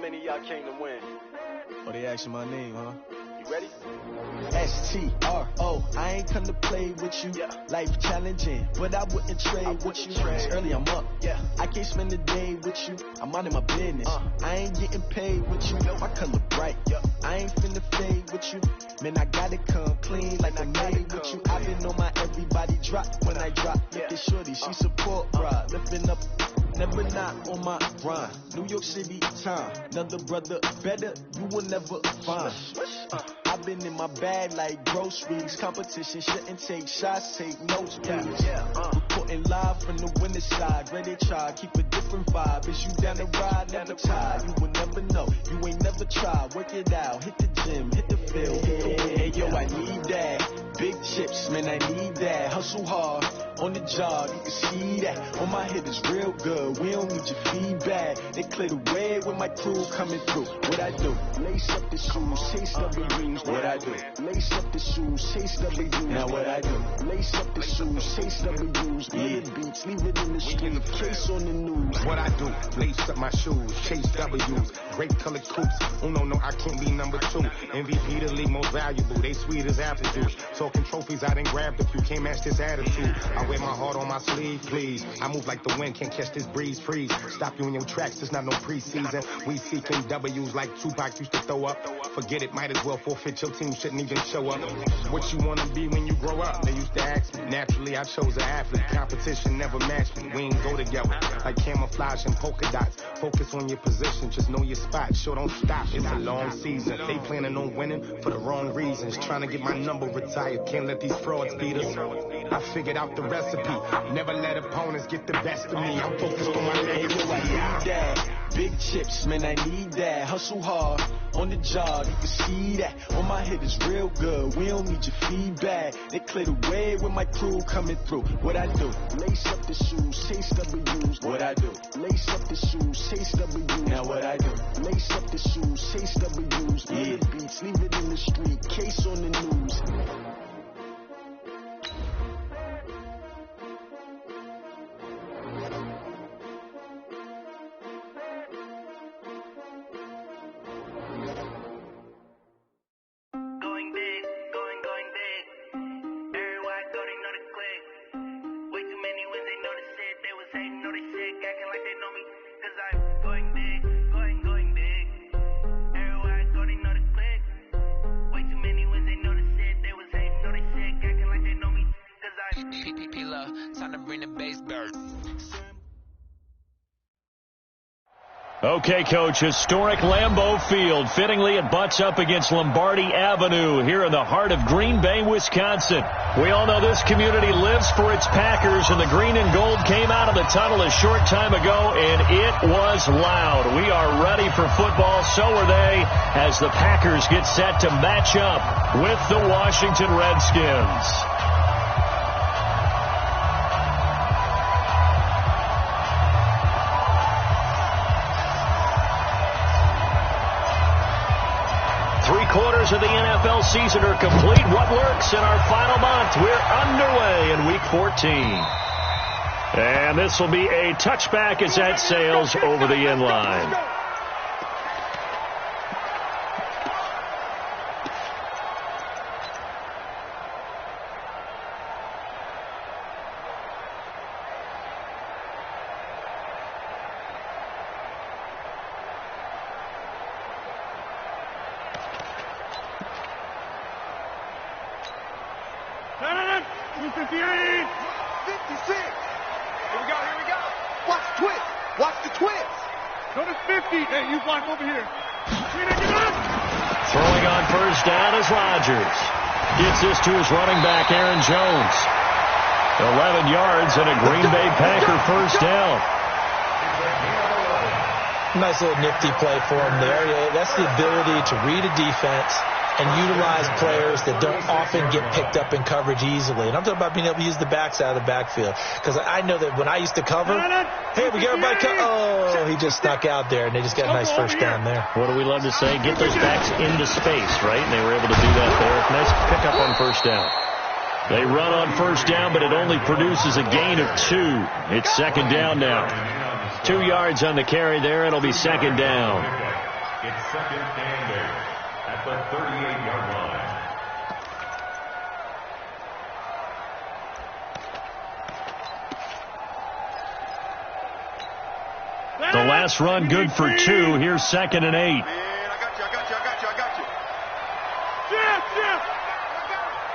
many of y'all came to win? Oh, they asking my name, huh? You ready? S-T-R-O, I ain't come to play with you. Yeah. Life challenging, but I wouldn't trade with you. It's early, I'm up. Yeah. I can't spend the day with you. I'm minding my business. I ain't getting paid with you. My color bright. I ain't finna fade with you. Man, I gotta come clean like I made with you. I've been on my everybody drop when I drop. Look at shorty, she support, bruh. Lifting up. Never not on my grind. New York City time. Another brother better, you will never find. I've been in my bag like groceries. Competition shouldn't take shots, take notes, please. Reporting live from the winter side. Ready to try, keep a different vibe. Is you down the ride, never tired. You will never know, you ain't never tried. Work it out, hit the gym, hit the field. Hey yo, I need that. Big chips, man, I need that. Hustle hard, on the job, you can see that. On my head is real good, we don't need your feedback. They clear the way when my crew coming through. What I do? Lace up the shoes, chase W's. What I do? Lace up the shoes, chase W's. Now what I do? Lace up the shoes, chase W's. Yeah. Beats, leave it in the street, case on the news. What I do? Lace up my shoes, chase W's. Great colored coops. Oh no, I can't be number 2. MVP the league most valuable. They sweet as apple juice. Talking trophies, I done grabbed a few. Can't match this attitude. I wear my heart on my sleeve, please. I move like the wind, can't catch this breeze, freeze. Stop you in your tracks, it's not no preseason. We seeking W's like Tupac used to throw up. Forget it, might as well forfeit. Your team shouldn't even show up. What you wanna be when you grow up? They used to ask me. Naturally, I chose an athlete. Competition never matched me. We ain't go together like camouflage and polka dots. Focus on your position, just know your spot. Sure, don't stop. It's a long season. They planning on winning for the wrong reasons. Trying to get my number retired. Can't let these frauds beat us. I figured out the recipe. Never let opponents get the best of me. I'm focused on my legacy. I need that. Big chips, man, I need that. Hustle hard, on the job, you can see that. On my head is real good, we don't need your feedback. They clear the way when my crew coming through. What I do? Lace up the shoes, chase W's. What I do? Lace up the shoes, chase W's. Now what I do? Lace up the shoes, chase W's. Yeah. Beats, leave it in the street, case on the news. Okay, Coach, historic Lambeau Field. Fittingly, it butts up against Lombardi Avenue here in the heart of Green Bay, Wisconsin. We all know this community lives for its Packers, and the green and gold came out of the tunnel a short time ago, and it was loud. We are ready for football, so are they, as the Packers get set to match up with the Washington Redskins. Three-quarters of the NFL season are complete. What works in our final month? We're underway in Week 14. And this will be a touchback as that sails over the end line. Throwing on first down is Rodgers. Gets this to his running back, Aaron Jones. 11 yards and a Green Bay Packer first down. Nice little nifty play for him there. Yeah, that's the ability to read a defense and utilize players that don't often get picked up in coverage easily. And I'm talking about being able to use the backs out of the backfield. Because I know that when I used to cover, hey, we got everybody oh, he just stuck out there, and they just got a nice first down there. What do we love to say? Get those backs into space, right? And they were able to do that there. Nice pickup on first down. They run on first down, but it only produces a gain of 2. It's second down now. 2 yards on the carry there. It'll be second down. It's 2nd and 8 at the 38-yard line. The last run good for 2. Here's 2nd and 8. Man, I got you. Jeff.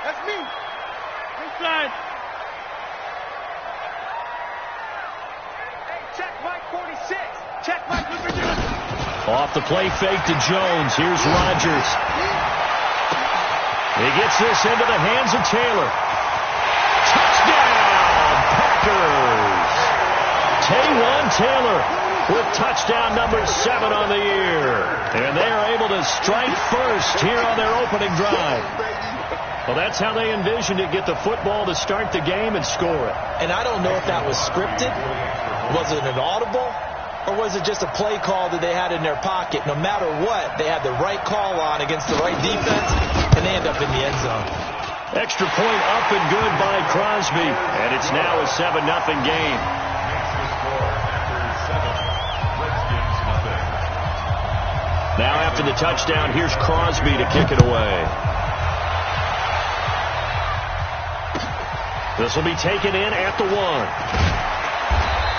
That's me. Inside. Hey, check Mike 46. Check Mike. Off the play fake to Jones. Here's Rodgers. He gets this into the hands of Taylor. Touchdown, Packers. Taywan Taylor with touchdown number 7 on the year. And they are able to strike first here on their opening drive. Well, that's how they envisioned it. Get the football to start the game and score it. And I don't know if that was scripted. Was it an audible? Or was it just a play call that they had in their pocket? No matter what, they had the right call on against the right defense, and they end up in the end zone. Extra point up and good by Crosby. And it's now a 7-0 game. Now after the touchdown, here's Crosby to kick it away. This will be taken in at the 1.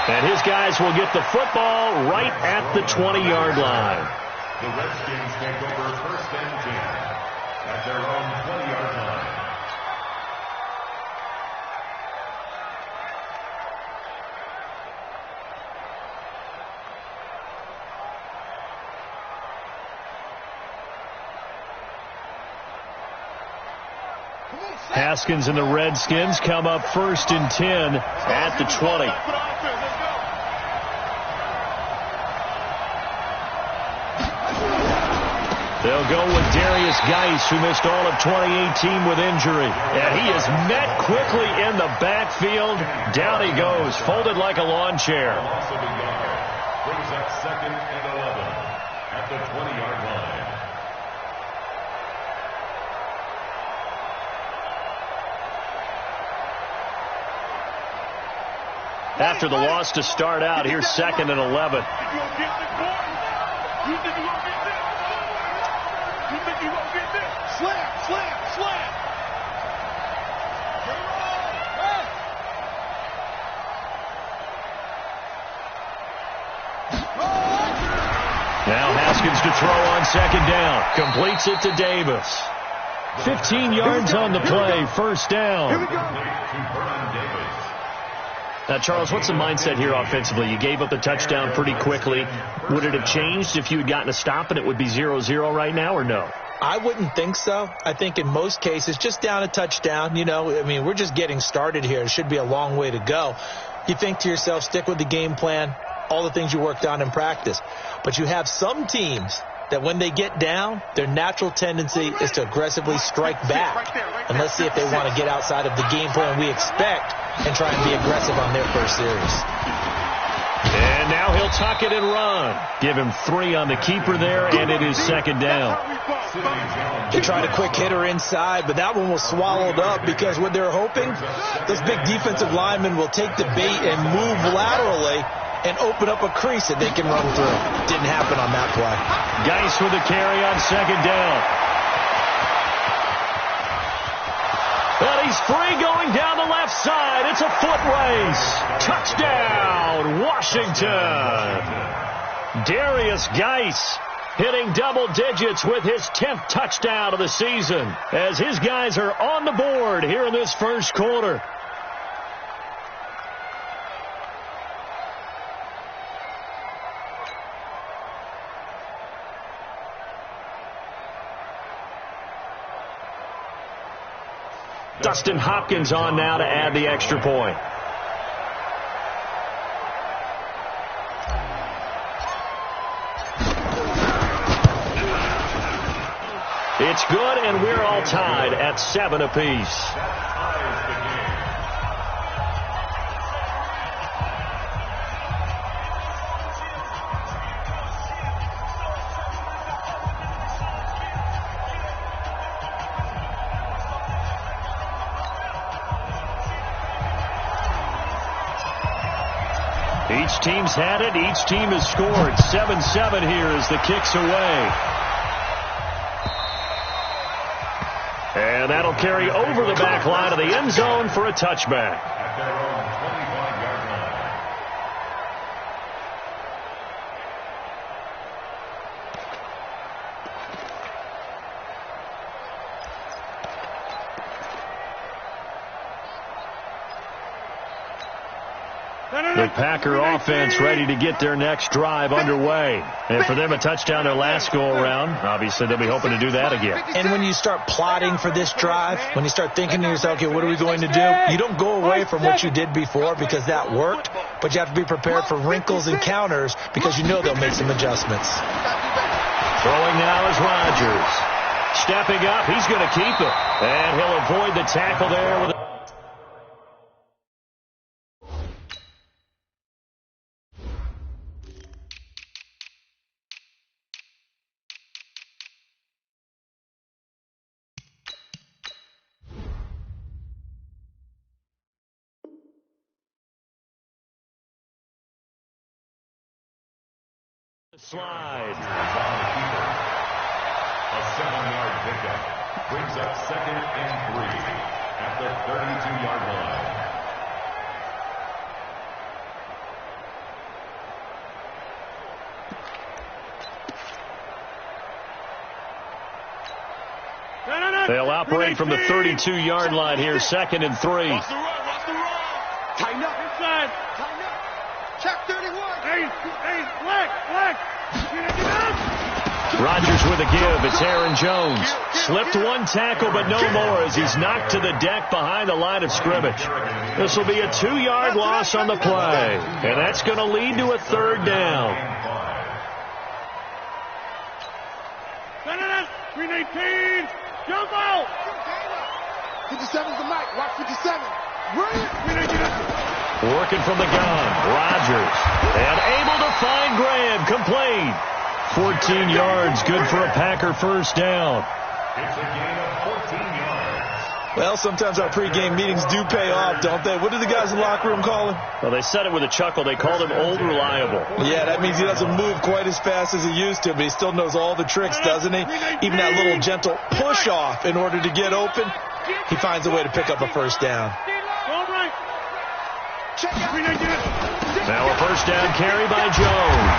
And his guys will get the football right at the 20-yard line. The Redskins take over 1st and 10 at their own 20-yard line. Haskins and the Redskins come up 1st and 10 at the 20. They'll go with Darius Geis, who missed all of 2018 with injury. And he is met quickly in the backfield. Down he goes, folded like a lawn chair. Brings up 2nd and 11 at the 20-yard line. After the loss to start out, here's 2nd and 11. You think you won't get this? You think you won't get this? Slam. Now Haskins to throw on 2nd down. Completes it to Davis. 15 yards on the play. 1st down. Now, Charles, what's the mindset here offensively? You gave up the touchdown pretty quickly. Would it have changed if you had gotten a stop and it would be 0-0 right now, or no? I wouldn't think so. I think in most cases, just down a touchdown, we're just getting started here. It should be a long way to go. You think to yourself, stick with the game plan, all the things you worked on in practice. But you have some teams that when they get down, their natural tendency is to aggressively strike back. And let's see if they want to get outside of the game plan we expect and try and be aggressive on their first series. And now he'll tuck it and run. Give him 3 on the keeper there, and it is 2nd down. They tried a quick hitter inside, but that one was swallowed up because what they're hoping, those big defensive linemen will take the bait and move laterally and open up a crease that they can run through. Didn't happen on that play. Geis with a carry on 2nd down. But he's free going down the left side. It's a foot race. Touchdown, Washington. Darius Geis hitting double digits with his 10th touchdown of the season as his guys are on the board here in this first quarter. Dustin Hopkins on now to add the extra point. It's good, and we're all tied at 7 apiece. Each team's had it. Each team has scored. 7-7 here as the kick's away. And that'll carry over the back line of the end zone for a touchback. At their own 25-yard line. The Packer offense ready to get their next drive underway. And for them, a touchdown their last go-around. Obviously, they'll be hoping to do that again. And when you start plotting for this drive, when you start thinking to yourself, okay, what are we going to do? You don't go away from what you did before because that worked, but you have to be prepared for wrinkles and counters because you know they'll make some adjustments. Throwing now is Rodgers. Stepping up, he's going to keep it. And he'll avoid the tackle there with a slide. A 7-yard pickup brings up 2nd and 3 at the 32-yard line. They'll operate from the 32-yard line here, 2nd and 3. Watch the run. Tighten up. Inside. Tighten up. Check 31. Hey, black. Rodgers with a give. It's Aaron Jones. Slipped one tackle, but no more as he's knocked to the deck behind the line of scrimmage. This will be a 2-yard loss on the play, and that's going to lead to a 3rd down. 319. Jump out. 57's the mic. Watch 57. Run it. Working from the gun. Rodgers. And able to find Graham. Complete. 14 yards. Good for a Packer first down. It's a gain of 14 yards. Well, sometimes our pregame meetings do pay off, don't they? What did the guys in the locker room call him? Well, they said it with a chuckle. They called him Old Reliable. Yeah, that means he doesn't move quite as fast as he used to, but he still knows all the tricks, doesn't he? Even that little gentle push-off in order to get open, he finds a way to pick up a first down. Now a first down carry by Jones.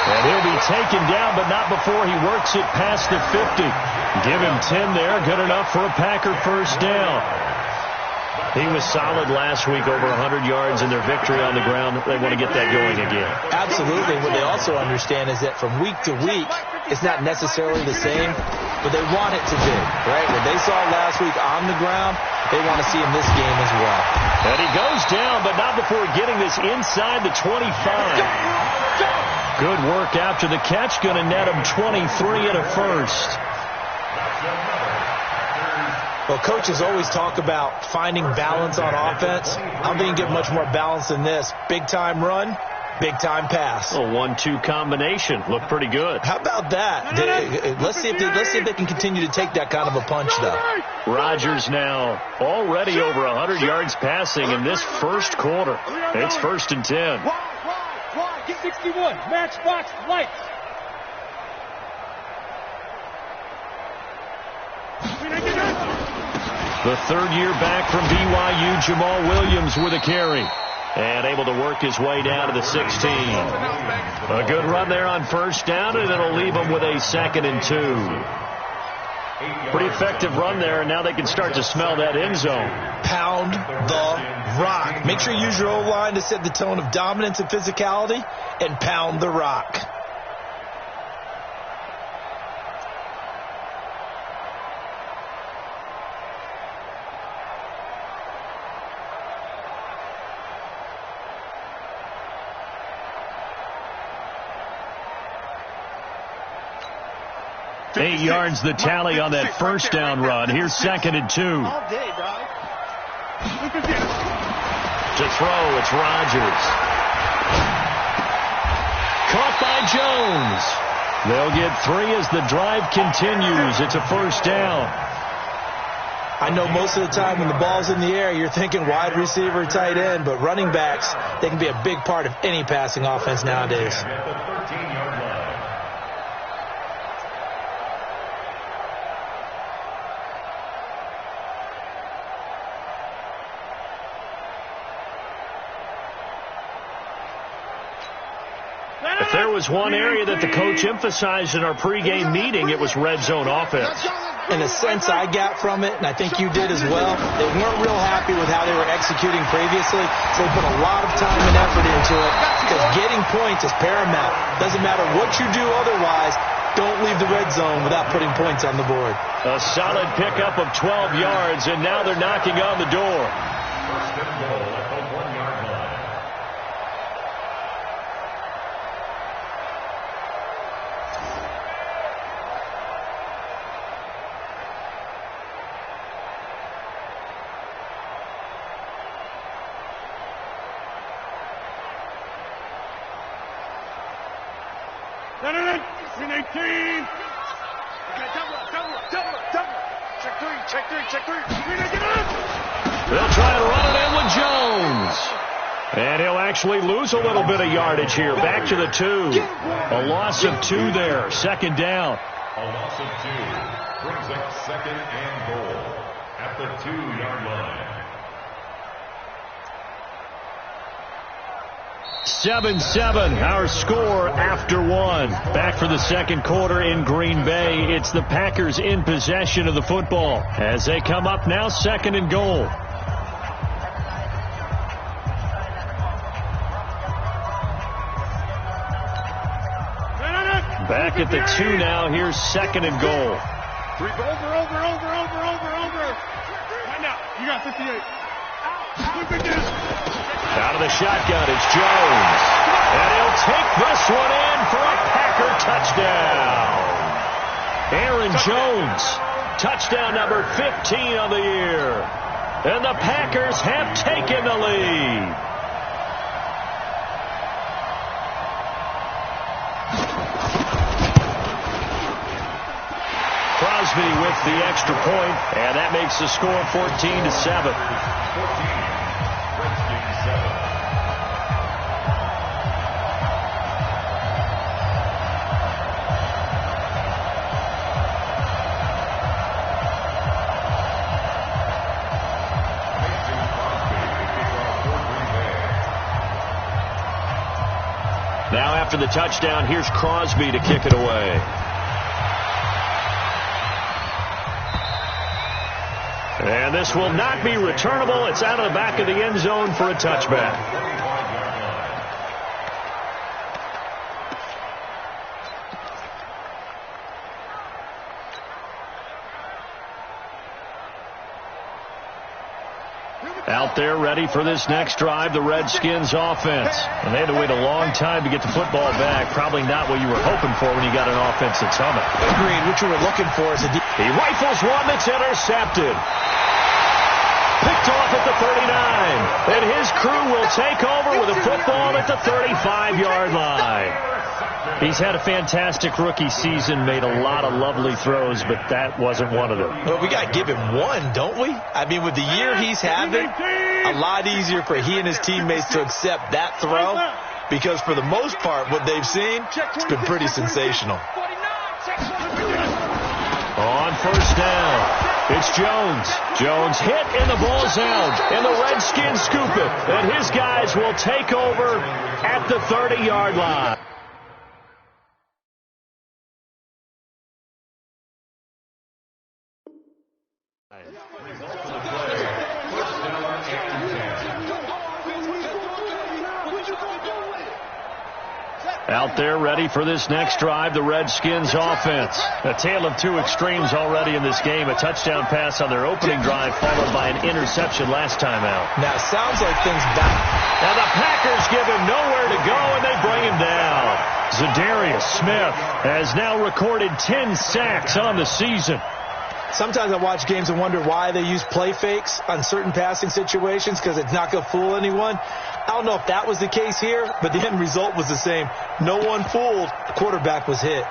And he'll be taken down, but not before he works it past the 50. Give him 10 there. Good enough for a Packer first down. He was solid last week, over 100 yards in their victory on the ground. They want to get that going again. Absolutely. What they also understand is that from week to week, it's not necessarily the same, but they want it to be, right? What they saw last week on the ground, they want to see in this game as well. And he goes down, but not before getting this inside the 25. Good work after the catch. Going to net him 23 and a first. Well, coaches always talk about finding balance on offense. I don't think you get much more balance than this. Big-time run, big-time pass. A 1-2 combination. Looked pretty good. How about that? Let's see if they can continue to take that kind of a punch, though. Rodgers now already over 100 yards passing in this first quarter. It's 1st and 10. Get 61. Matchbox lights. The 3rd year back from BYU, Jamal Williams with a carry. And able to work his way down to the 16. A good run there on first down, and it'll leave him with a 2nd and 2. Pretty effective run there, and now they can start to smell that end zone. Pound the rock. Make sure you use your O-line to set the tone of dominance and physicality, and pound the rock. Eight yards the tally on that first down run. Here's 2nd and 2. All day, dog. To throw, it's Rodgers. Caught by Jones. They'll get 3 as the drive continues. It's a first down. I know most of the time when the ball's in the air, you're thinking wide receiver, tight end, but running backs, they can be a big part of any passing offense nowadays. At the 13-yard line. If there was one area that the coach emphasized in our pregame meeting, it was red zone offense. In a sense, I got from it, and I think you did as well, they weren't real happy with how they were executing previously, so they put a lot of time and effort into it, because getting points is paramount. Doesn't matter what you do otherwise, don't leave the red zone without putting points on the board. A solid pickup of 12 yards, and now they're knocking on the door. First and goal at the 1-yard line. Green 18. Okay, double. Check three. Green, get up. They'll try and run it in with Jones. And he'll actually lose a little bit of yardage here. Back to the 2. A loss of 2 there. Second down. A loss of 2 brings up second and goal at the 2-yard line. 7-7, our score after 1. Back for the second quarter in Green Bay. It's the Packers in possession of the football as they come up now second and goal. Back at the 2 now. Here's second and goal. Over. Right now, you got 58. Flip it down. Out of the shotgun, it's Jones. And he'll take this one in for a Packer touchdown. Aaron Jones, touchdown number 15 on the year. And the Packers have taken the lead. Crosby with the extra point, and that makes the score 14-7. 14. Redskins 7. Now after the touchdown, here's Crosby to kick it away. And this will not be returnable. It's out of the back of the end zone for a touchback. Out there ready for this next drive, the Redskins offense. And they had to wait a long time to get the football back. Probably not what you were hoping for when you got an offense that's humming. Agreed. What you were looking for is he rifles one that's intercepted. Picked off at the 39. And his crew will take over with a football at the 35-yard line. He's had a fantastic rookie season, made a lot of lovely throws, but that wasn't one of them. Well, we got to give him one, don't we? I mean, with the year he's having, a lot easier for he and his teammates to accept that throw, because for the most part, what they've seen, it's been pretty sensational. On first down, it's Jones. Jones hit and the ball's out, and the Redskins scoop it, and his guys will take over at the 30-yard line. Out there ready for this next drive, the Redskins offense. A tale of two extremes already in this game. A touchdown pass on their opening drive followed by an interception last time out. Now, it sounds like things back. And the Packers give him nowhere to go, and they bring him down. Za'Darius Smith has now recorded 10 sacks on the season. Sometimes I watch games and wonder why they use play fakes on certain passing situations, because it's not going to fool anyone. I don't know if that was the case here, but the end result was the same. No one fooled. The quarterback was hit.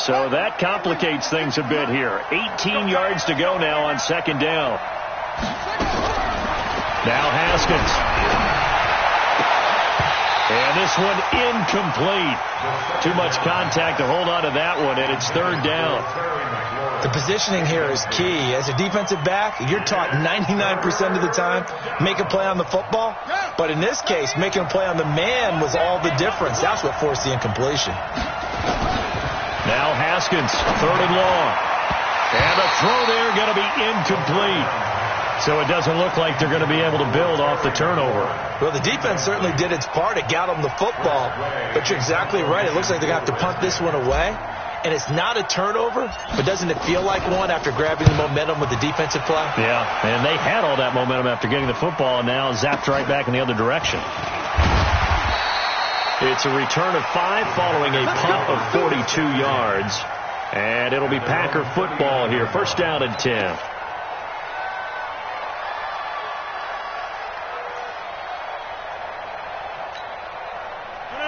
So that complicates things a bit here. 18 yards to go now on second down. Now Haskins. And this one incomplete. Too much contact to hold on to that one, and it's third down. The positioning here is key. As a defensive back, you're taught 99% of the time, make a play on the football. But in this case, making a play on the man was all the difference. That's what forced the incompletion. Now Haskins, third and long. And the throw there going to be incomplete. So it doesn't look like they're going to be able to build off the turnover. Well, the defense certainly did its part. It got them the football. But you're exactly right. It looks like they're going to have to punt this one away. And it's not a turnover, but doesn't it feel like one after grabbing the momentum with the defensive play? Yeah, and they had all that momentum after getting the football and now zapped right back in the other direction. It's a return of 5 following a punt of 42 yards. And it'll be Packer football here. First down and 10.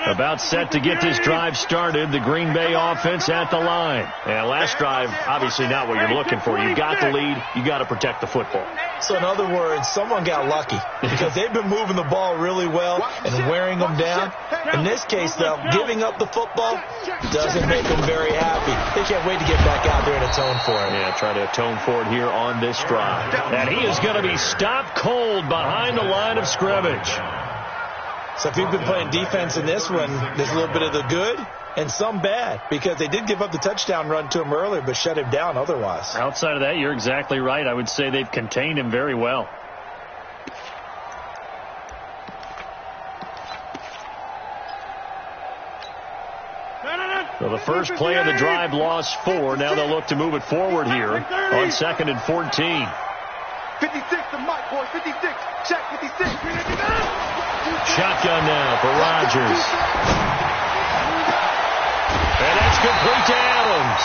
About set to get this drive started. The Green Bay offense at the line. And last drive, obviously not what you're looking for. You got the lead. You got to protect the football. So in other words, someone got lucky because they've been moving the ball really well and wearing them down. In this case, though, giving up the football doesn't make them very happy. They can't wait to get back out there and atone for it. Yeah, try to atone for it here on this drive. And he is going to be stopped cold behind the line of scrimmage. So if you've been playing defense in this one, there's a little bit of the good and some bad because they did give up the touchdown run to him earlier but shut him down otherwise. Outside of that, you're exactly right. I would say they've contained him very well. So the first play of the drive lost 4. Now they'll look to move it forward here on 2nd and 14. 56 to Mike, boys. 56. Check 56. Shotgun now for Rodgers. And that's complete to Adams.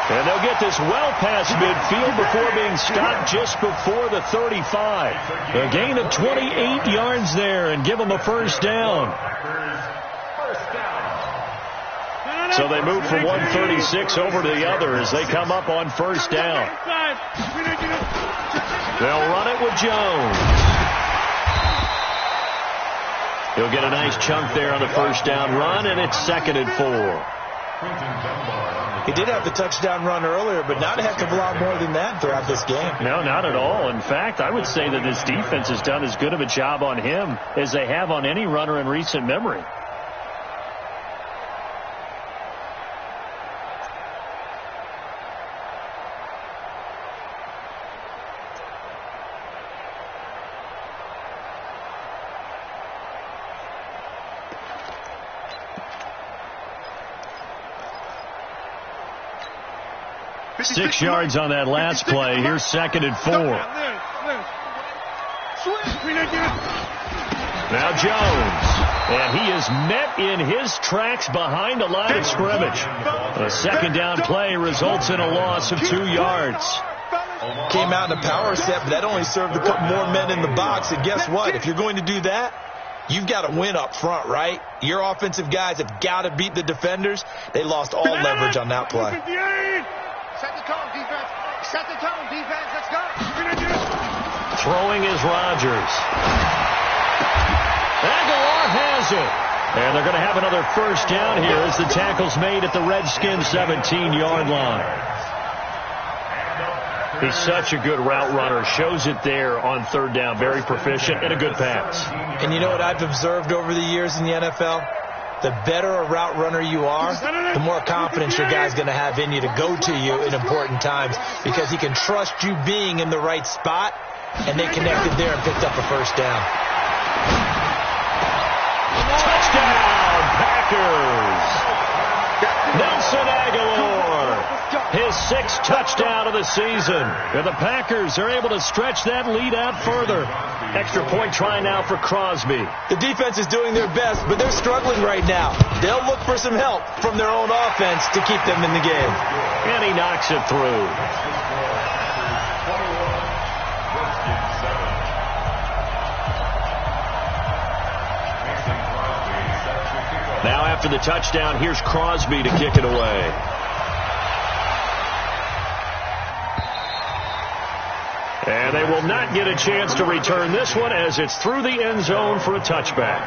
And they'll get this well past midfield before being stopped just before the 35. A gain of 28 yards there and give them a first down. So they move from 136 over to the other as they come up on first down. They'll run it with Jones. He'll get a nice chunk there on the first down run, and it's 2nd and 4. He did have the touchdown run earlier, but not a heck of a lot more than that throughout this game. No, not at all. In fact, I would say that this defense has done as good of a job on him as they have on any runner in recent memory. Six yards on that last play. Here's 2nd and 4. Now Jones. And he is met in his tracks behind the line of scrimmage. A second down play results in a loss of 2 yards. Came out in a power set, but that only served to put more men in the box. And guess what? If you're going to do that, you've got to win up front, right? Your offensive guys have got to beat the defenders. They lost all leverage on that play. Set the tone, defense. Set the tone, defense. Let's go. Throwing is Rodgers. Aguilar has it. And they're going to have another first down here as the tackle's made at the Redskins' 17-yard line. He's such a good route runner. Shows it there on third down. Very proficient and a good pass. And you know what I've observed over the years in the NFL? The better a route runner you are, the more confidence your guy's going to have in you to go to you in important times because he can trust you being in the right spot, and they connected there and picked up a first down. Touchdown, Packers! Nelson Aguilar, his 6th touchdown of the season. And the Packers are able to stretch that lead out further. Extra point try now for Crosby. The defense is doing their best, but they're struggling right now. They'll look for some help from their own offense to keep them in the game. And he knocks it through. Now after the touchdown, here's Crosby to kick it away. And they will not get a chance to return this one as it's through the end zone for a touchback.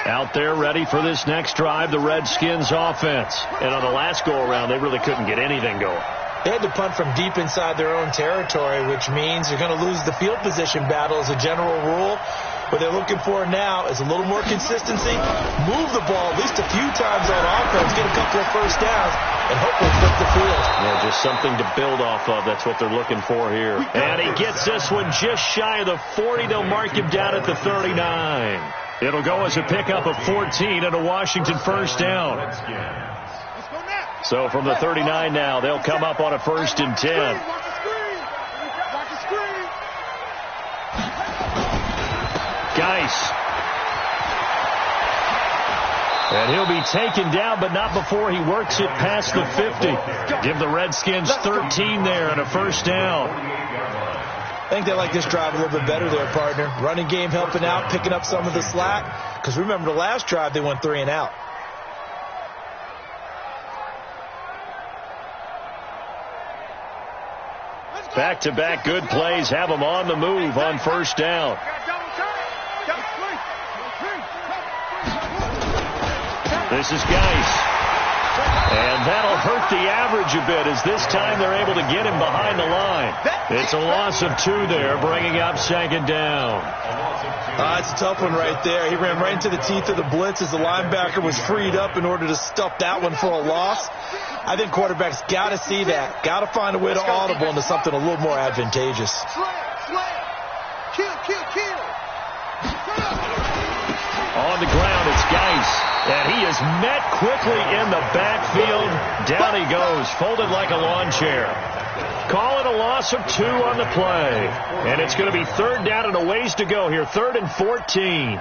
Out there ready for this next drive, the Redskins offense. And on the last go-around, they really couldn't get anything going. They had to punt from deep inside their own territory, which means you're going to lose the field position battle as a general rule. What they're looking for now is a little more consistency, move the ball at least a few times on offense, get a couple of first downs, and hopefully flip the field. Yeah, just something to build off of. That's what they're looking for here. And he gets this one just shy of the 40. They'll mark him down at the 39. It'll go as a pickup of 14 and a Washington first down. So from the 39 now, they'll come up on a 1st and 10. Geis. And he'll be taken down, but not before he works it past the 50. Give the Redskins 13 there and a first down. I think they like this drive a little bit better there, partner. Running game helping out, picking up some of the slack. Because remember the last drive, they went 3 and out. Back-to-back good plays have them on the move on first down. This is Geis. And that'll hurt the average a bit as this time they're able to get him behind the line. It's a loss of 2 there, bringing up 2nd down. It's a tough one right there. He ran right into the teeth of the blitz as the linebacker was freed up in order to stuff that one for a loss. I think quarterbacks got to see that. Got to find a way to audible into something a little more advantageous. On the ground, it's Geis. And he is met quickly in the backfield. Down he goes, folded like a lawn chair. Call it a loss of 2 on the play. And it's going to be 3rd down and a ways to go here. 3rd and 14.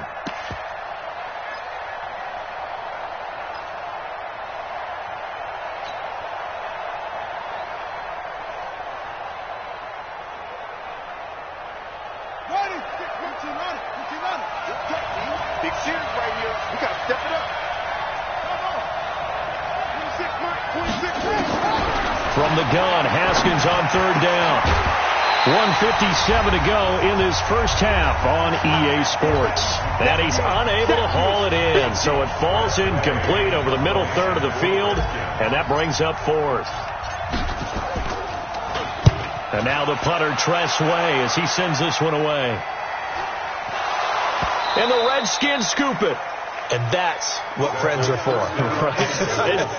Big series right here. We got to step it up. From the gun, Haskins on 3rd down. 1:57 to go in this first half on EA Sports. And he's unable to haul it in, so it falls incomplete over the middle third of the field, and that brings up 4th. And now the punter, Tress Way, as he sends this one away. And the Redskins scoop it. And that's what friends are for.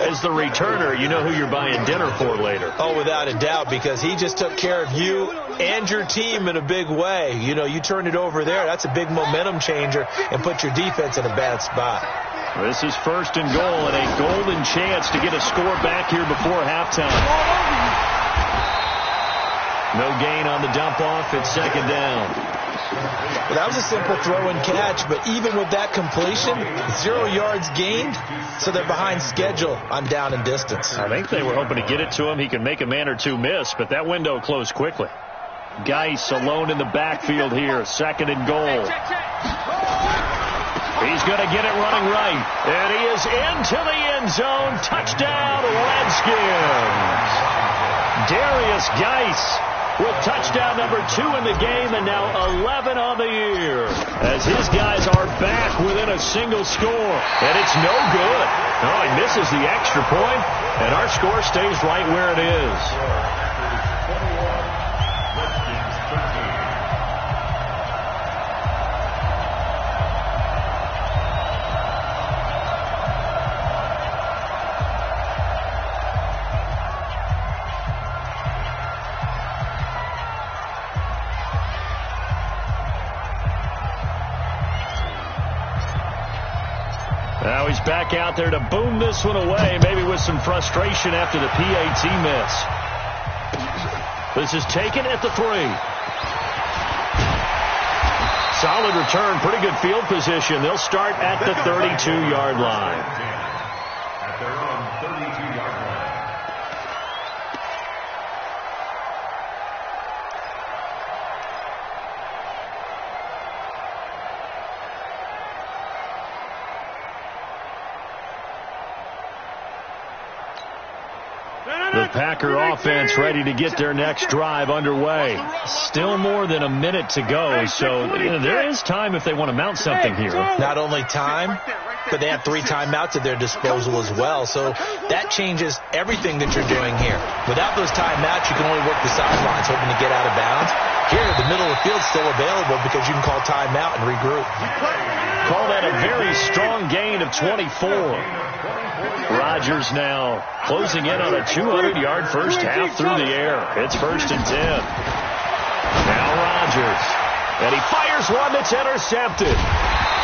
As the returner, you know who you're buying dinner for later. Oh, without a doubt, because he just took care of you and your team in a big way. You know, you turned it over there. That's a big momentum changer and put your defense in a bad spot. This is 1st and goal and a golden chance to get a score back here before halftime. No gain on the dump off. It's 2nd down. Well, that was a simple throw and catch, but even with that completion, 0 yards gained, so they're behind schedule on down and distance. I think they were hoping to get it to him. He can make a man or 2 miss, but that window closed quickly. Geis alone in the backfield here, 2nd and goal. He's going to get it running right, and he is into the end zone. Touchdown, Redskins. Darius Geis with touchdown number 2 in the game, and now 11 on the year, as his guys are back within a single score. And it's no good. Oh, he misses the extra point, and our score stays right where it is. Now he's back out there to boom this one away, maybe with some frustration after the PAT miss. This is taken at the 3. Solid return, pretty good field position. They'll start at the 32-yard line. At their own 32-yard line. the Packer offense ready to get their next drive underway. Still more than a minute to go, so there is time if they want to mount something here. Not only time, but they have 3 timeouts at their disposal as well, so that changes everything that you're doing here. Without those timeouts, you can only work the sidelines, hoping to get out of bounds. Here, the middle of the field is still available because you can call timeout and regroup. Call that a very strong gain of 24. Rodgers now closing in on a 200-yard first half through the air. It's 1st and 10. Now Rodgers. And he fires one that's intercepted.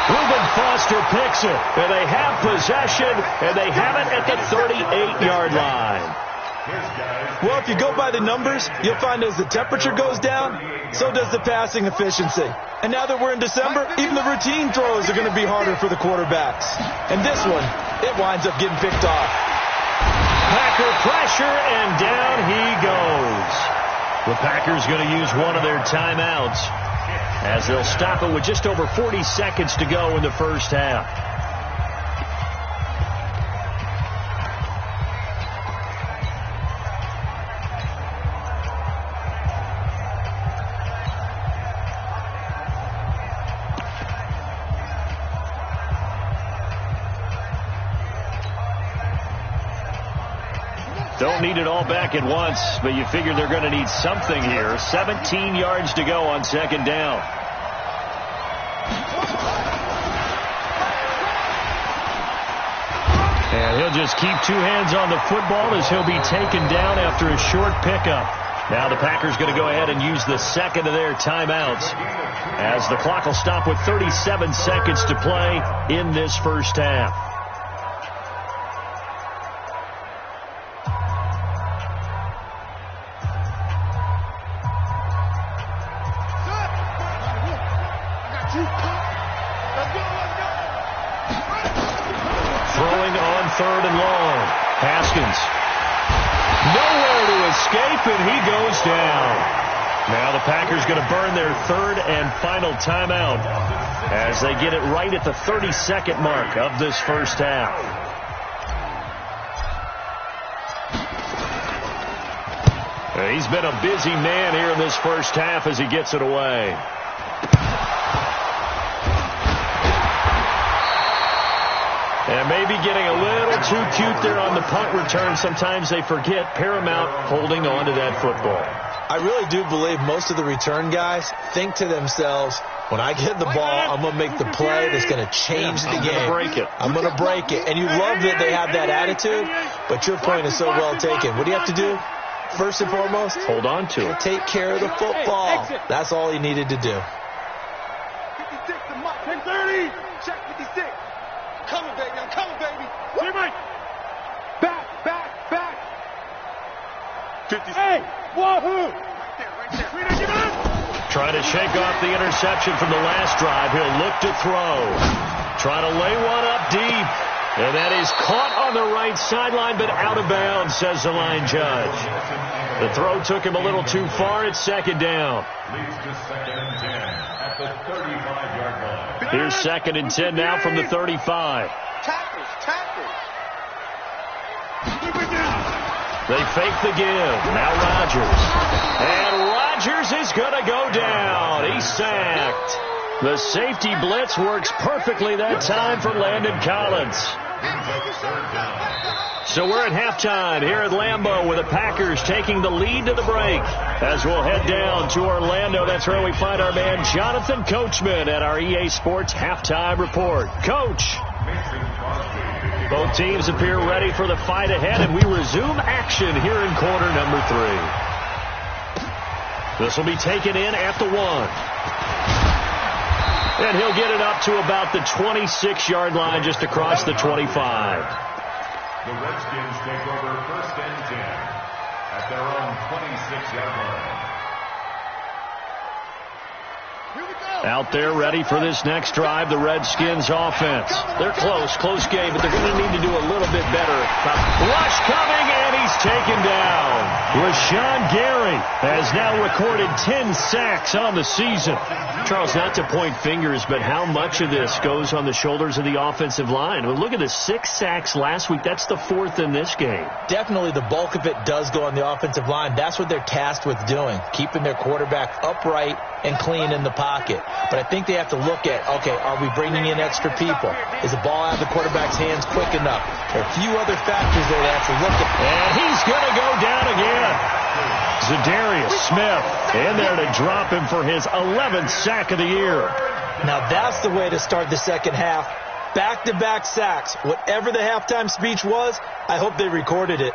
Reuben Foster picks it. And they have possession, and they have it at the 38-yard line. Well, if you go by the numbers, you'll find as the temperature goes down, so does the passing efficiency. And now that we're in December, even the routine throws are going to be harder for the quarterbacks. And this one, it winds up getting picked off. Packer pressure, and down he goes. The Packers going to use one of their timeouts as they'll stop it with just over 40 seconds to go in the first half. Don't need it all back at once, but you figure they're going to need something here. 17 yards to go on 2nd down. And he'll just keep 2 hands on the football as he'll be taken down after a short pickup. Now the Packers going to go ahead and use the second of their timeouts as the clock will stop with 37 seconds to play in this first half. Throwing on 3rd and long. Haskins. Nowhere to escape, and he goes down. Now the Packers going to burn their 3rd and final timeout as they get it right at the 30-second mark of this first half. He's been a busy man here in this first half as he gets it away. And maybe getting a little too cute there on the punt return. Sometimes they forget paramount holding on to that football. I really do believe most of the return guys think to themselves, when I get the ball, I'm going to make the play that's going to change the game. I'm going to break it. And you love that they have that attitude, but your point is so well taken. What do you have to do? First and foremost, hold on to it. Take care of the football. That's all he needed to do. 56 to Mark. 10-30. Check 56. Coming, baby. I'm coming, baby. Wait, wait. Back. 50. Hey, wahoo. Right there. Trying to shake off the interception from the last drive. He'll look to throw. Trying to lay one up deep. And that is caught on the right sideline, but out of bounds, says the line judge. The throw took him a little too far. It's 2nd down. Leads to 2nd and 10 at the 35-yard line. Here's 2nd and 10 now from the 35. Tackles. They fake the give. Now Rodgers. And Rodgers is going to go down. He's sacked. The safety blitz works perfectly that time for Landon Collins. So we're at halftime here at Lambeau with the Packers taking the lead to the break. As we'll head down to Orlando, that's where we find our man Jonathan Coachman at our EA Sports Halftime Report. Coach. Both teams appear ready for the fight ahead, and we resume action here in quarter number 3. This will be taken in at the 1. And he'll get it up to about the 26-yard line just across the 25. The Redskins take over 1st and 10 at their own 26-yard line. Out there ready for this next drive, the Redskins offense. They're close game, but they're going to need to do a little bit better. Rush coming, and he's taken down. Rashawn Gary has now recorded 10 sacks on the season. Charles, not to point fingers, but how much of this goes on the shoulders of the offensive line? Well, look at the 6 sacks last week. That's the 4th in this game. Definitely the bulk of it does go on the offensive line. That's what they're tasked with doing, keeping their quarterback upright and clean in the pocket. But I think they have to look at, okay, are we bringing in extra people? Is the ball out of the quarterback's hands quick enough? There are a few other factors there they have to look at. And he's going to go down again. Zadarius Smith in there to drop him for his 11th sack of the year. Now that's the way to start the second half. Back-to-back sacks. Whatever the halftime speech was, I hope they recorded it.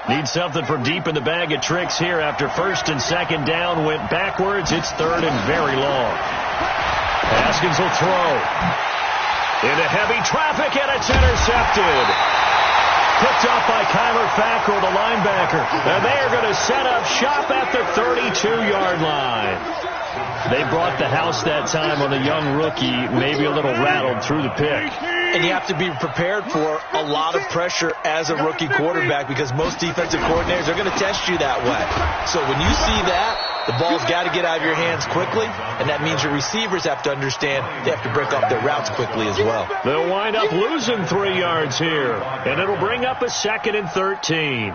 Need something from deep in the bag of tricks here after 1st and 2nd down went backwards. It's 3rd and very long. Haskins will throw. Into heavy traffic, and it's intercepted. Picked up by Kyler Fackrell, the linebacker. And they are going to set up shop at the 32-yard line. They brought the house that time on a young rookie, maybe a little rattled through the pick. And you have to be prepared for a lot of pressure as a rookie quarterback because most defensive coordinators are going to test you that way. So when you see that, the ball's got to get out of your hands quickly, and that means your receivers have to understand they have to break off their routes quickly as well. They'll wind up losing 3 yards here, and it'll bring up a 2nd and 13.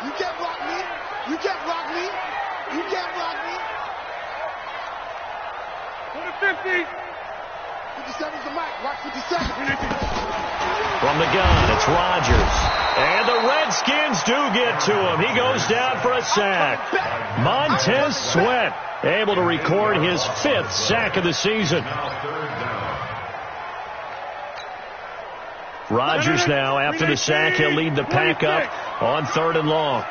You can't block me. You can't block me. You can't block me. 50. 57's the mic. Watch 57. From the gun, it's Rodgers. And the Redskins do get to him. He goes down for a sack. Montez Sweat able to record his 5th sack of the season. Rodgers now, after the sack, he'll lead the pack up on 3rd and long.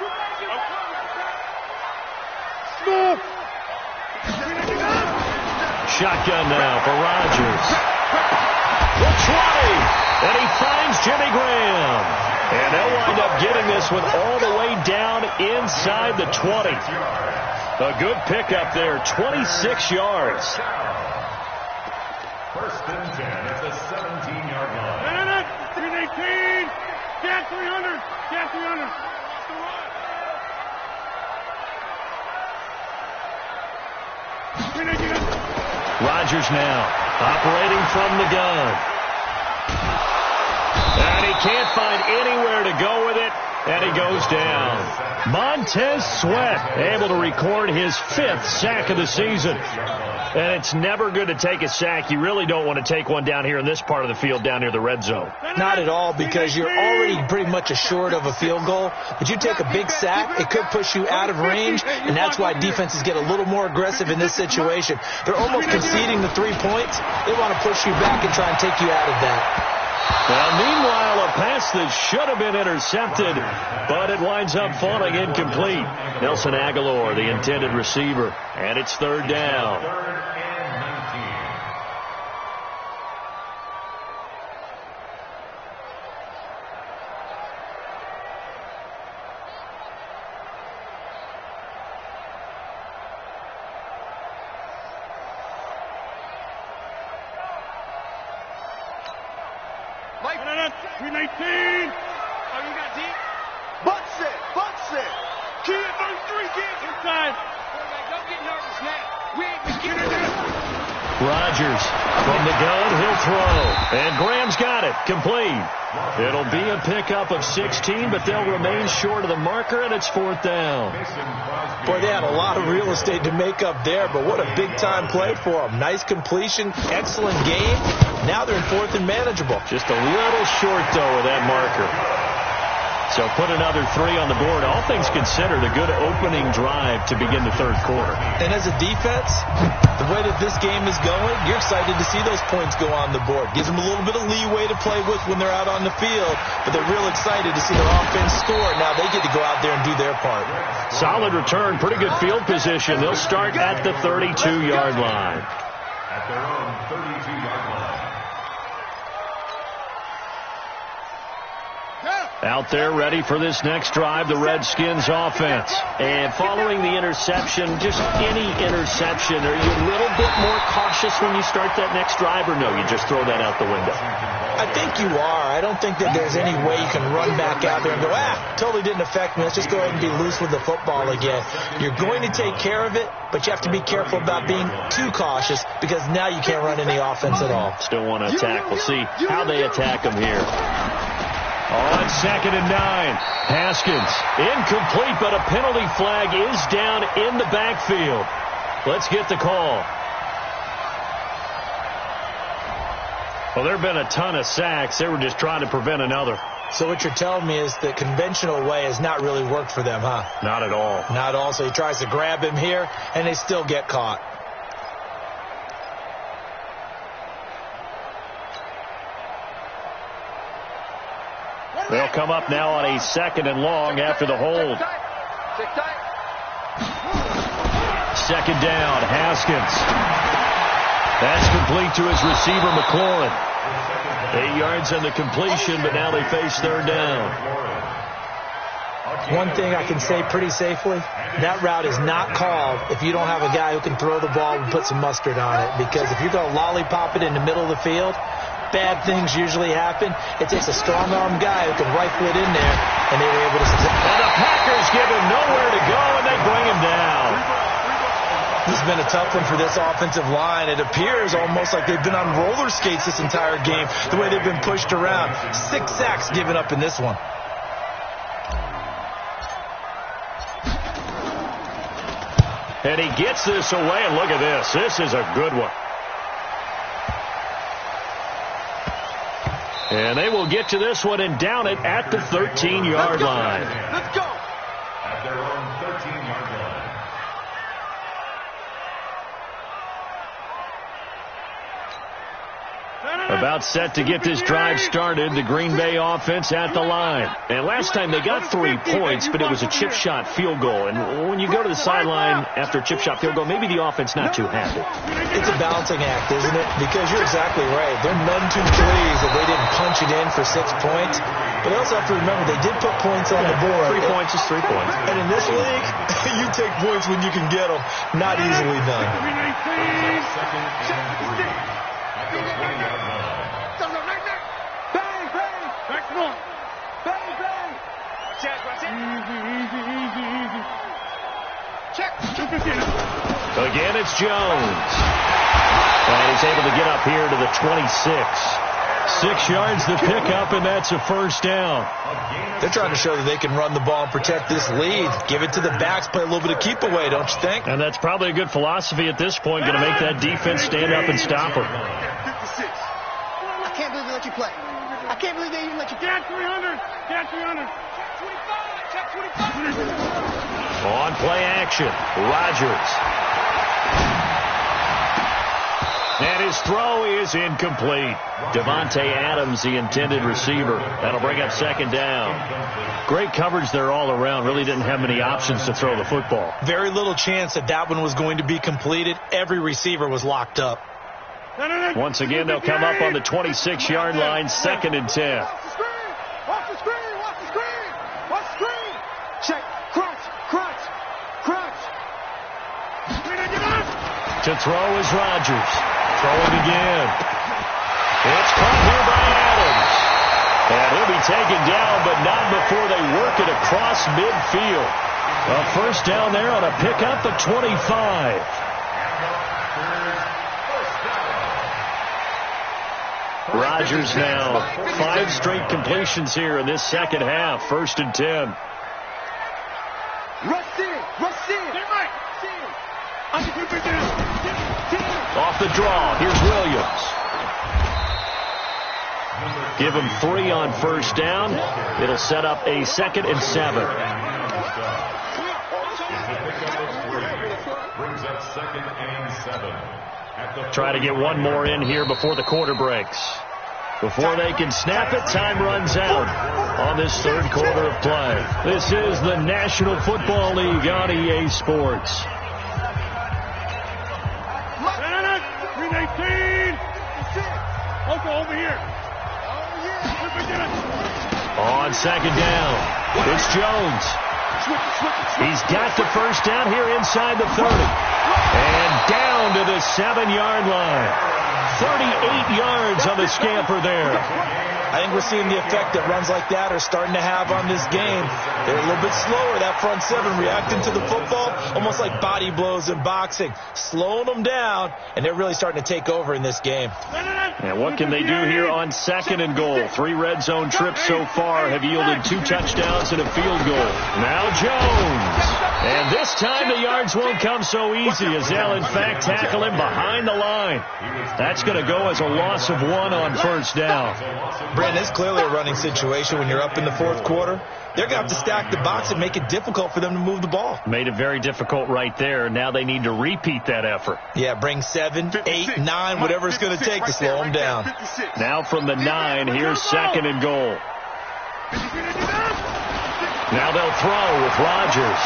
Shotgun now for Rodgers. The 20, and he finds Jimmy Graham. And they'll wind up getting this one all the way down inside the 20. A good pickup there, 26 yards. 1st and 10 at the 17-yard line. 318. Get 300. Get 300. Rodgers now operating from the gun. And he can't find anywhere to go with it, and he goes down. Montez Sweat able to record his 5th sack of the season. And it's never good to take a sack. You really don't want to take one down here in this part of the field, down near the red zone. Not at all, because you're already pretty much assured of a field goal. But you take a big sack, it could push you out of range, and that's why defenses get a little more aggressive in this situation. They're almost conceding the 3 points. They want to push you back and try and take you out of that. Now, meanwhile, a pass that should have been intercepted, but it winds up falling incomplete. Nelson Aguilar, the intended receiver, and it's 3rd down. 3rd and 19. Mike, 319. Oh, you got deep? Butt set. Key at first 3 kids. Inside. Don't get nervous now. We ain't beginning. Rodgers from the gun, he'll throw. And Graham's got it. Complete. It'll be a pickup of 16, but they'll remain short of the marker, and it's 4th down. Boy, they had a lot of real estate to make up there, but what a big-time play for them. Nice completion, excellent game. Now they're in 4th and manageable. Just a little short, though, of that marker. So put another 3 on the board. All things considered, a good opening drive to begin the 3rd quarter. And as a defense, the way that this game is going, you're excited to see those points go on the board. Gives them a little bit of leeway to play with when they're out on the field, but they're real excited to see their offense score. Now they get to go out there and do their part. Solid return, pretty good field position. They'll start at the 32-yard line. At their own 32-yard line. Yeah. Out there ready for this next drive, the Redskins offense. And following the interception, just any interception, are you a little bit more cautious when you start that next drive, or no, you just throw that out the window? I think you are. I don't think that there's any way you can run back out there and go, totally didn't affect me. Let's just go ahead and be loose with the football again. You're going to take care of it, but you have to be careful about being too cautious because now you can't run any offense at all. Still want to attack. We'll see how they attack them here. On 2nd and 9, Haskins incomplete, but a penalty flag is down in the backfield. Let's get the call. Well, there have been a ton of sacks. They were just trying to prevent another. So what you're telling me is the conventional way has not really worked for them, huh? Not at all. Not at all. So he tries to grab him here, and they still get caught. They'll come up now on a 2nd and long after the hold. 2nd down, Haskins. That's complete to his receiver, McLaurin. 8 yards on the completion, but now they face 3rd down. One thing I can say pretty safely, that route is not called if you don't have a guy who can throw the ball and put some mustard on it. Because if you're going to lollipop it in the middle of the field, bad things usually happen. It takes a strong-arm guy who can rifle it in there, and they were able to succeed. And the Packers give him nowhere to go, and they bring him down. This has been a tough one for this offensive line. It appears almost like they've been on roller skates this entire game, the way they've been pushed around. 6 sacks given up in this one. And he gets this away, and look at this. This is a good one. And they will get to this one and down it at the 13-yard line. Let's go. At their own 13-yard line. About set to get this drive started, the Green Bay offense at the line. And last time they got 3 points, but it was a chip shot field goal. And when you go to the sideline after a chip shot field goal, maybe the offense not too happy. It's a balancing act, isn't it? Because you're exactly right. They're none too pleased that they didn't punch it in for 6 points. But they also have to remember they did put points on the board. 3 points is 3 points. And in this league, you take points when you can get them. Not easily done. Second and 3. At the 20-yard line. Again, it's Jones. And he's able to get up here to the 26. 6 yards to pick up, and that's a 1st down. They're trying to show that they can run the ball and protect this lead. Give it to the backs, play a little bit of keep away, don't you think? And that's probably a good philosophy at this point, going to make that defense stand up and stop her. I can't believe they let you play. I can't believe they even let you play. Cat 300. Cat 300. Cat 25. On play action, Rodgers. And his throw is incomplete. Devontae Adams, the intended receiver. That'll bring up 2nd down. Great coverage there all around. Really didn't have many options to throw the football. Very little chance that that one was going to be completed. Every receiver was locked up. Once again, they'll come up on the 26-yard line, 2nd and 10. Watch the screen. Watch the screen. Watch the screen. Watch the screen. Check. Crunch. Crunch. Crunch. To throw is Rodgers. Throwing again. It's caught here by Adams. And he'll be taken down, but not before they work it across midfield. A 1st down there on a pickup at 25. Rodgers now 5 straight completions here in this 2nd half. 1st and 10. Rush in. Rush in. Get right. Off the draw, here's Williams. Give him 3 on 1st down. It'll set up a 2nd and 7. Brings up 2nd and 7. Try to get one more in here before the quarter breaks. Before they can snap it, time runs out on this 3rd quarter of play. This is the National Football League on EA Sports. 319. Okay, over here. On second down, it's Jones. He's got the first down here inside the 30. And down to the 7-yard line. 38 yards on the scamper there. I think we're seeing the effect that runs like that are starting to have on this game. They're a little bit slower, that front seven, reacting to the football, almost like body blows in boxing, slowing them down, and they're really starting to take over in this game. And what can they do here on second and goal? 3 red zone trips so far have yielded 2 touchdowns and a field goal. Now Jones. And this time the yards won't come so easy as they'll, in fact, tackle him behind the line. That's going to go as a loss of 1 on first down. Brent, it's clearly a running situation when you're up in the fourth quarter. They're going to have to stack the box and make it difficult for them to move the ball. Made it very difficult right there. Now they need to repeat that effort. Yeah, bring 7, 8, 9, whatever it's going to take to slow them down. Now from the 9, here's second and goal. Now they'll throw with Rodgers.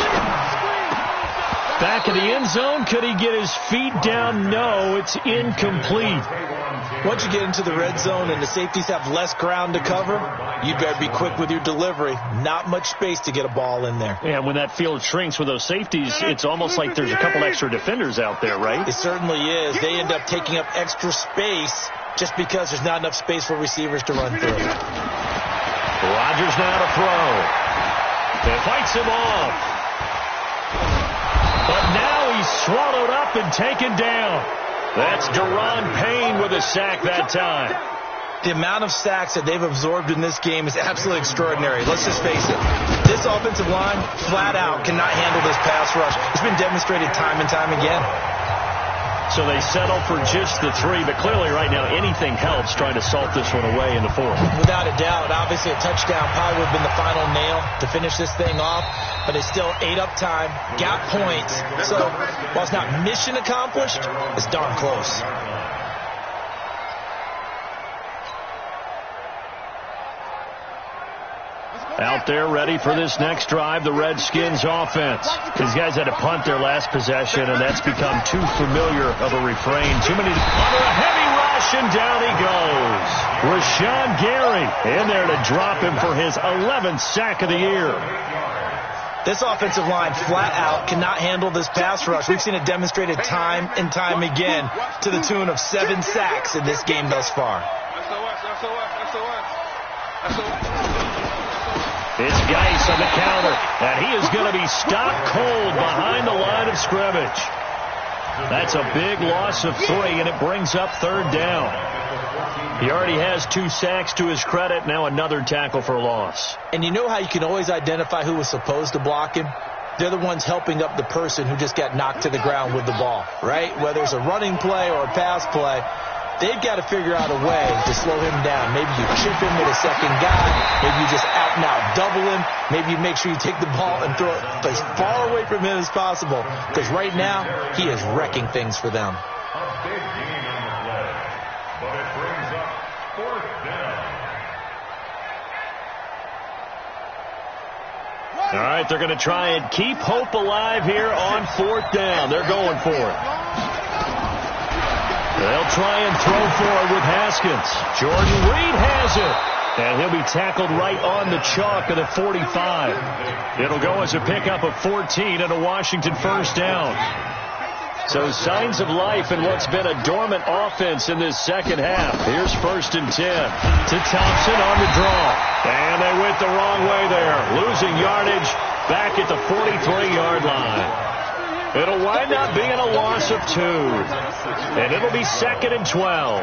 Back in the end zone, could he get his feet down? No, it's incomplete. Once you get into the red zone and the safeties have less ground to cover, you better be quick with your delivery. Not much space to get a ball in there. Yeah, when that field shrinks with those safeties, it's almost like there's a couple extra defenders out there, right? It certainly is. They end up taking up extra space just because there's not enough space for receivers to run through. Rodgers now to throw. It fights him off. But now he's swallowed up and taken down. That's Daron Payne with a sack that time. The amount of sacks that they've absorbed in this game is absolutely extraordinary. Let's just face it. This offensive line, flat out, cannot handle this pass rush. It's been demonstrated time and time again. So they settle for just the 3, but clearly right now anything helps trying to salt this one away in the 4th. Without a doubt, obviously a touchdown probably would have been the final nail to finish this thing off, but it's still 8 up time, got points. So while it's not mission accomplished, it's darn close. Out there ready for this next drive, the Redskins offense. These guys had to punt their last possession, and that's become too familiar of a refrain. Too many under a heavy rush, and down he goes. Rashawn Gary in there to drop him for his 11th sack of the year. This offensive line flat out cannot handle this pass rush. We've seen it demonstrated time and time again to the tune of 7 sacks in this game thus far. It's Geis on the counter, and he is going to be stopped cold behind the line of scrimmage. That's a big loss of 3, and it brings up 3rd down. He already has 2 sacks to his credit, now another tackle for loss. And you know how you can always identify who was supposed to block him? They're the ones helping up the person who just got knocked to the ground with the ball, right? Whether it's a running play or a pass play, they've got to figure out a way to slow him down. Maybe you chip him with a second guy. Maybe you just out and out double him. Maybe you make sure you take the ball and throw it as far away from him as possible. Because right now, he is wrecking things for them. A big game on the play, but it brings up 4th down. All right, they're going to try and keep hope alive here on 4th down. They're going for it. They'll try and throw for it with Haskins. Jordan Reed has it. And he'll be tackled right on the chalk of the 45. It'll go as a pickup of 14 and a Washington first down. So signs of life in what's been a dormant offense in this second half. Here's 1st and 10 to Thompson on the draw. And they went the wrong way there. Losing yardage back at the 43-yard line. It'll wind up being a loss of 2. And it'll be 2nd and 12.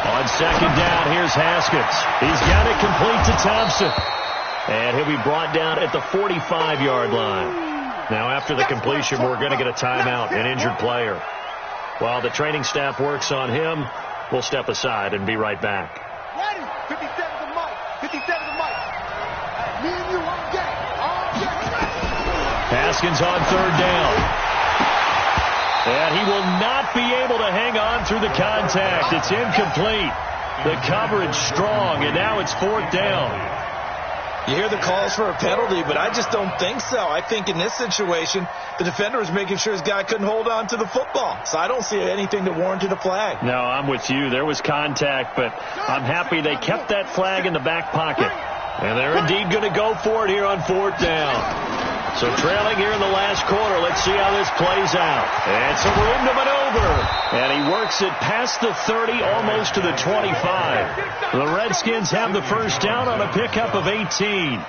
On second down, here's Haskins. He's got it complete to Thompson. And he'll be brought down at the 45-yard line. Now, after the completion, we're going to get a timeout, an injured player. While the training staff works on him, we'll step aside and be right back. Ready? 57 to Mike. 57 to Mike. Me and you on deck. Haskins on 3rd down. And he will not be able to hang on through the contact. It's incomplete. The coverage strong, and now it's 4th down. You hear the calls for a penalty, but I just don't think so. I think in this situation, the defender was making sure his guy couldn't hold on to the football. So I don't see anything that warranted a flag. No, I'm with you. There was contact, but I'm happy they kept that flag in the back pocket. And they're indeed going to go for it here on 4th down. So trailing here in the last quarter. Let's see how this plays out. And some room to maneuver. And he works it past the 30, almost to the 25. The Redskins have the first down on a pickup of 18.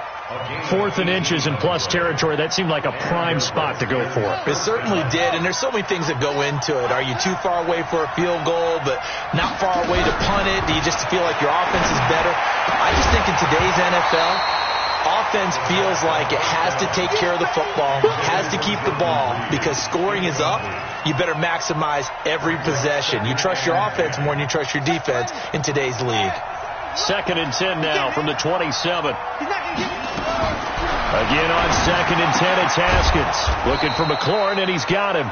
4th and inches in plus territory. That seemed like a prime spot to go for. It certainly did, and there's so many things that go into it. Are you too far away for a field goal, but not far away to punt it? Do you just feel like your offense is better? I just think in today's NFL, offense feels like it has to take care of the football, has to keep the ball, because scoring is up. You better maximize every possession. You trust your offense more than you trust your defense in today's league. 2nd and 10 now from the 27. Again on 2nd and 10, it's Haskins. Looking for McLaurin, and he's got him.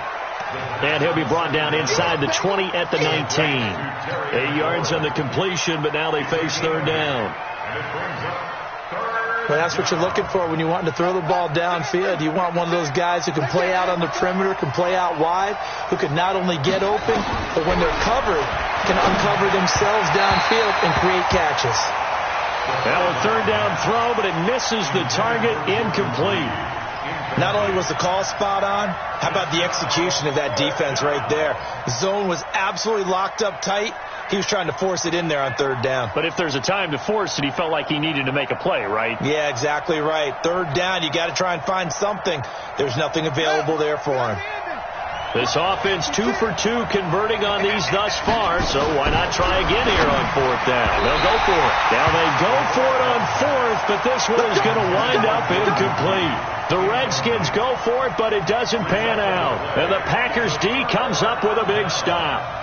And he'll be brought down inside the 20 at the 19. 8 yards on the completion, but now they face 3rd down. Well, that's what you're looking for when you want to throw the ball downfield. You want one of those guys who can play out on the perimeter, can play out wide, who can not only get open, but when they're covered, can uncover themselves downfield and create catches. Now a 3rd down throw, but it misses the target, incomplete. Not only was the call spot on, how about the execution of that defense right there? The zone was absolutely locked up tight. He was trying to force it in there on 3rd down. But if there's a time to force it, he felt like he needed to make a play, right? Yeah, exactly right. 3rd down, you got to try and find something. There's nothing available there for him. This offense 2 for 2 converting on these thus far, so why not try again here on 4th down? They'll go for it. Now they go for it on 4th, but this one is going to wind up incomplete. The Redskins go for it, but it doesn't pan out. And the Packers D comes up with a big stop.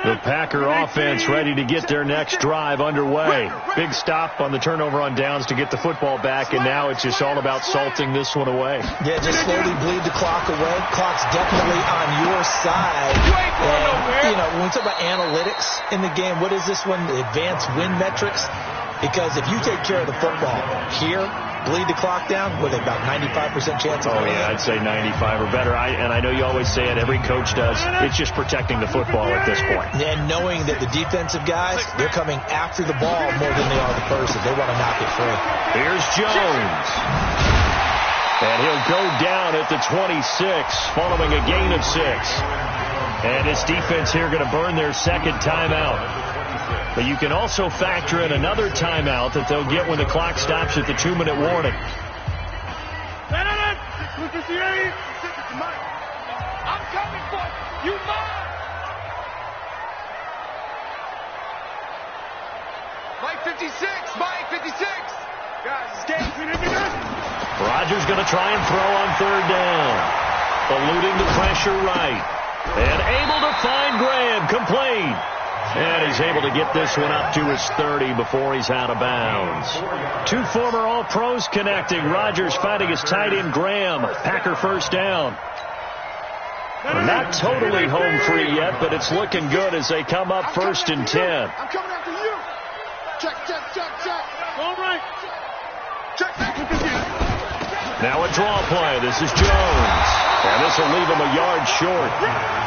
The Packer offense ready to get their next drive underway. Big stop on the turnover on downs to get the football back, and now it's just all about salting this one away. Yeah, just slowly bleed the clock away. Clock's definitely on your side. And, you know, when we talk about analytics in the game, what is this one? The advanced win metrics? Because if you take care of the football here, bleed the clock down, with about 95% chance of winning. Yeah, I'd say 95 or better. And I know you always say it, every coach does. It's just protecting the football at this point. And knowing that the defensive guys, they're coming after the ball more than they are the person. They want to knock it free. Here's Jones. And he'll go down at the 26, following a gain of 6. And this defense here going to burn their 2nd timeout. But you can also factor in another timeout that they'll get when the clock stops at the 2-minute warning. I'm coming for you. Mine. Mike 56. Mike 56. Guys, escape. Rodgers going to try and throw on 3rd down. Eluding the pressure right. And able to find Graham. Complete. And he's able to get this one up to his 30 before he's out of bounds. 2 former All-Pros connecting. Rodgers finding his tight end Graham. Packer first down. Well, not totally home free yet, but it's looking good as they come up 1st and 10. I'm coming after you. Check. All right. Check. Now a draw play. This is Jones. And this will leave him a yard short.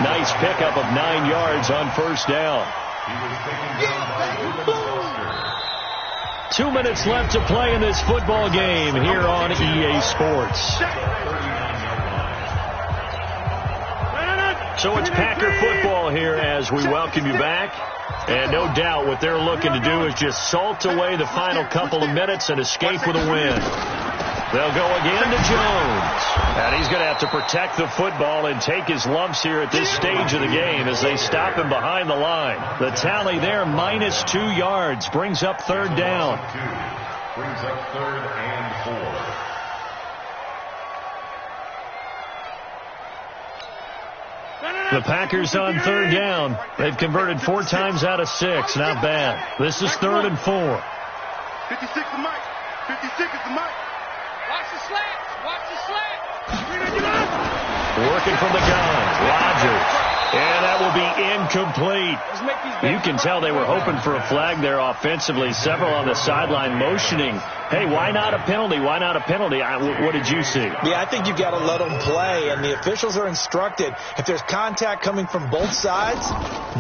Nice pickup of 9 yards on 1st down. 2 minutes left to play in this football game here on EA Sports. So it's Packer football here as we welcome you back. And no doubt what they're looking to do is just salt away the final couple of minutes and escape with a win. They'll go again to Jones. And he's going to have to protect the football and take his lumps here at this stage of the game as they stop him behind the line. The tally there, minus 2 yards, brings up 3rd down. Brings up 3rd and 4. The Packers on 3rd down. They've converted 4 times out of 6. Not bad. This is 3rd and 4. 56 is Mike. 56 is the Mike. Watch the slats. Watch the slats. Working from the gun, Rodgers. And that will be incomplete. You can tell they were hoping for a flag there offensively. Several on the sideline motioning, hey, why not a penalty? Why not a penalty? What did you see? Yeah, I think you got to let them play, and the officials are instructed. If there's contact coming from both sides,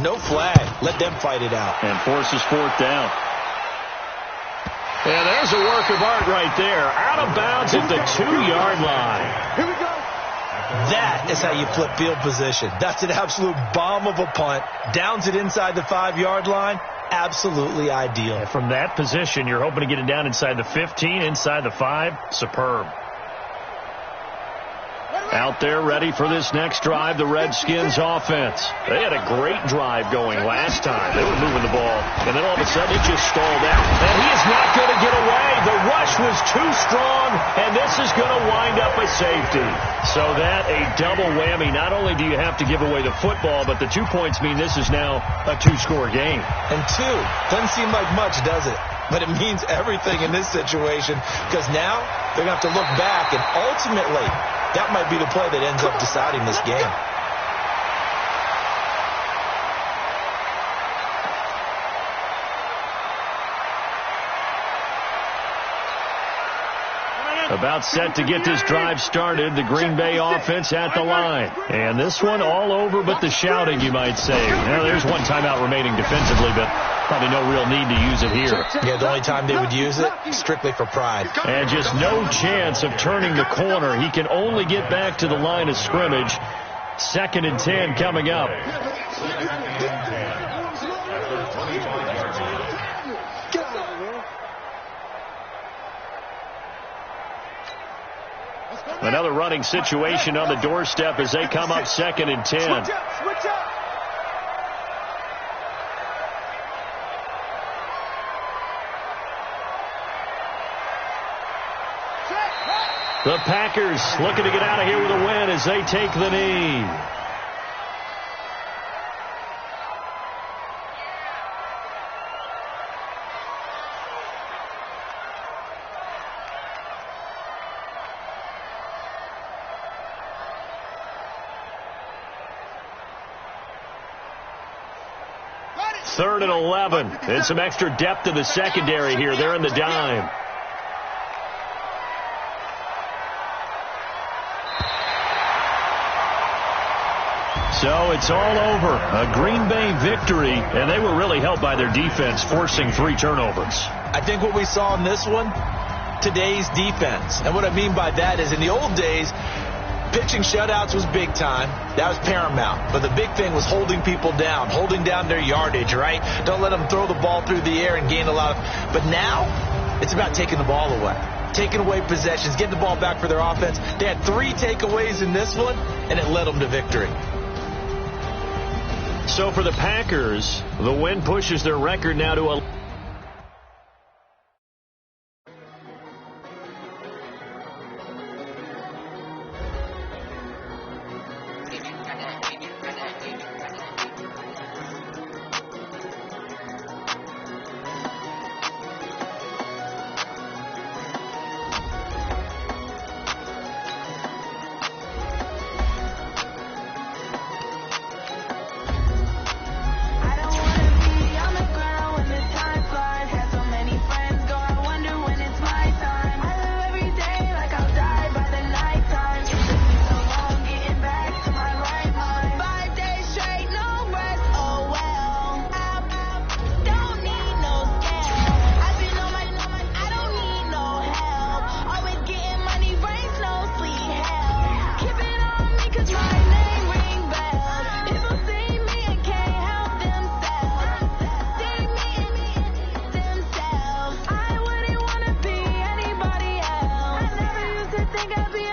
no flag. Let them fight it out. And forces fourth down. And there's a work of art right there. Out of bounds at the 2-yard line. Here we go. That is how you flip field position. That's an absolute bomb of a punt. Downs it inside the 5-yard line. Absolutely ideal. And from that position, you're hoping to get it down inside the 15, inside the 5. Superb. Out there ready for this next drive, the Redskins offense. They had a great drive going last time. They were moving the ball, and then all of a sudden it just stalled out. And he is not going to get away. The rush was too strong, and this is going to wind up a safety. So that a double whammy. Not only do you have to give away the football, but the 2 points mean this is now a 2-score game. And 2 doesn't seem like much, does it? But it means everything in this situation, because now they're going to have to look back, and ultimately that might be the play that ends up deciding this game. About set to get this drive started, the Green Bay offense at the line. And this one all over but the shouting, you might say. Now, there's one timeout remaining defensively, but probably no real need to use it here. Yeah, the only time they would use it, strictly for pride. And just no chance of turning the corner. He can only get back to the line of scrimmage. 2nd and 10 coming up. Another running situation on the doorstep as they come up 2nd and 10. Switch up. The Packers looking to get out of here with a win as they take the knee. Third and 11. And some extra depth in the secondary here. They're in the dime. So it's all over. A Green Bay victory, and they were really helped by their defense, forcing 3 turnovers. I think what we saw in this one, today's defense. And what I mean by that is in the old days, pitching shutouts was big time. That was paramount. But the big thing was holding people down, holding down their yardage, right? Don't let them throw the ball through the air and gain a lot of... But now, it's about taking the ball away. Taking away possessions, getting the ball back for their offense. They had 3 takeaways in this one, and it led them to victory. So for the Packers, the win pushes their record now to a... think I'll be